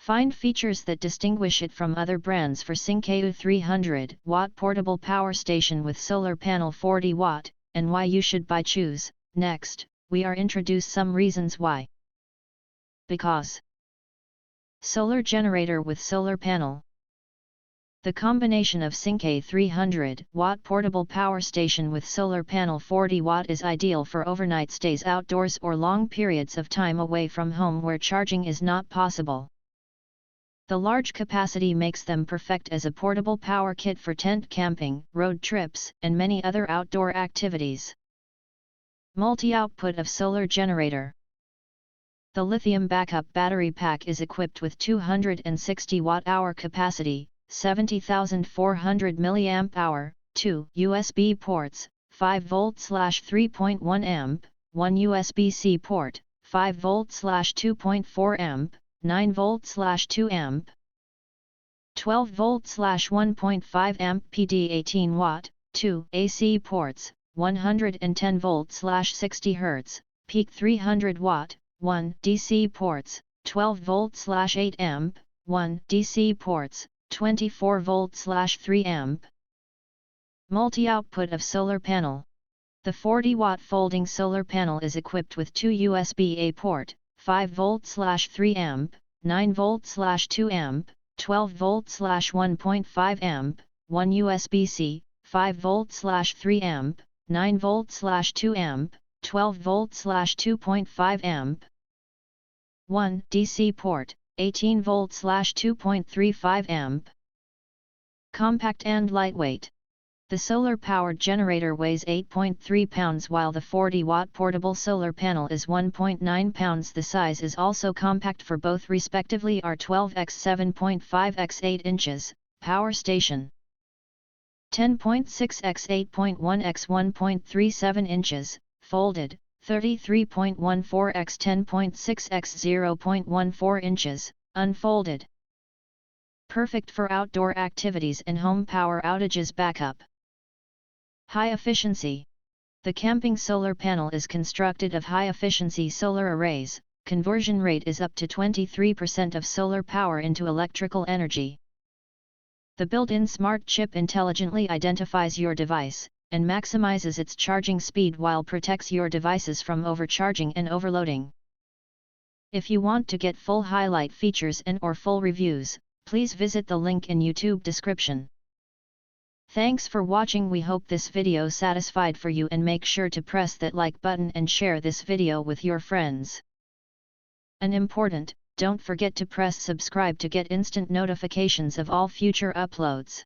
Find features that distinguish it from other brands for Sinkeu 300W portable power station with solar panel 40 watt, and why you should buy choose. Next, we are introduce some reasons why. Because solar generator with solar panel. The combination of Sinkeu 300W portable power station with solar panel 40 watt is ideal for overnight stays outdoors or long periods of time away from home where charging is not possible. The large capacity makes them perfect as a portable power kit for tent camping, road trips, and many other outdoor activities. Multi-output of solar generator. The lithium backup battery pack is equipped with 260 watt-hour capacity, 70,400 mAh, 2 USB ports, 5V/3.1 amp, 1 USB-C port, 5V/2.4 amp, 9V/2 amp, 12V/1.5 amp PD 18 watt, 2 AC ports, 110V/60 Hz, peak 300 watt, 1 DC ports, 12V/8 amp, 1 DC ports, 24V/3 amp. Multi-output of solar panel. The 40 watt folding solar panel is equipped with 2 USB-A port, 5V/3 amp, 9V/2 amp, 12V/1.5 amp, 1 USB-C, 5V/3 amp, 9V/2 amp, 12V/2.5 amp. 1 DC port, 18V/2.35 amp. Compact and lightweight. The solar-powered generator weighs 8.3 pounds while the 40-watt portable solar panel is 1.9 pounds. The size is also compact for both respectively are 12 x 7.5 x 8 inches, power station. 10.6 x 8.1 x 1.37 inches, folded, 33.14 x 10.6 x 0.14 inches, unfolded. Perfect for outdoor activities and home power outages backup. High efficiency. The camping solar panel is constructed of high-efficiency solar arrays. Conversion rate is up to 23% of solar power into electrical energy. The built-in smart chip intelligently identifies your device, and maximizes its charging speed while protects your devices from overcharging and overloading. If you want to get full highlight features and/or full reviews, please visit the link in YouTube description. Thanks for watching. We hope this video satisfied for you, and make sure to press that like button and share this video with your friends. And important, don't forget to press subscribe to get instant notifications of all future uploads.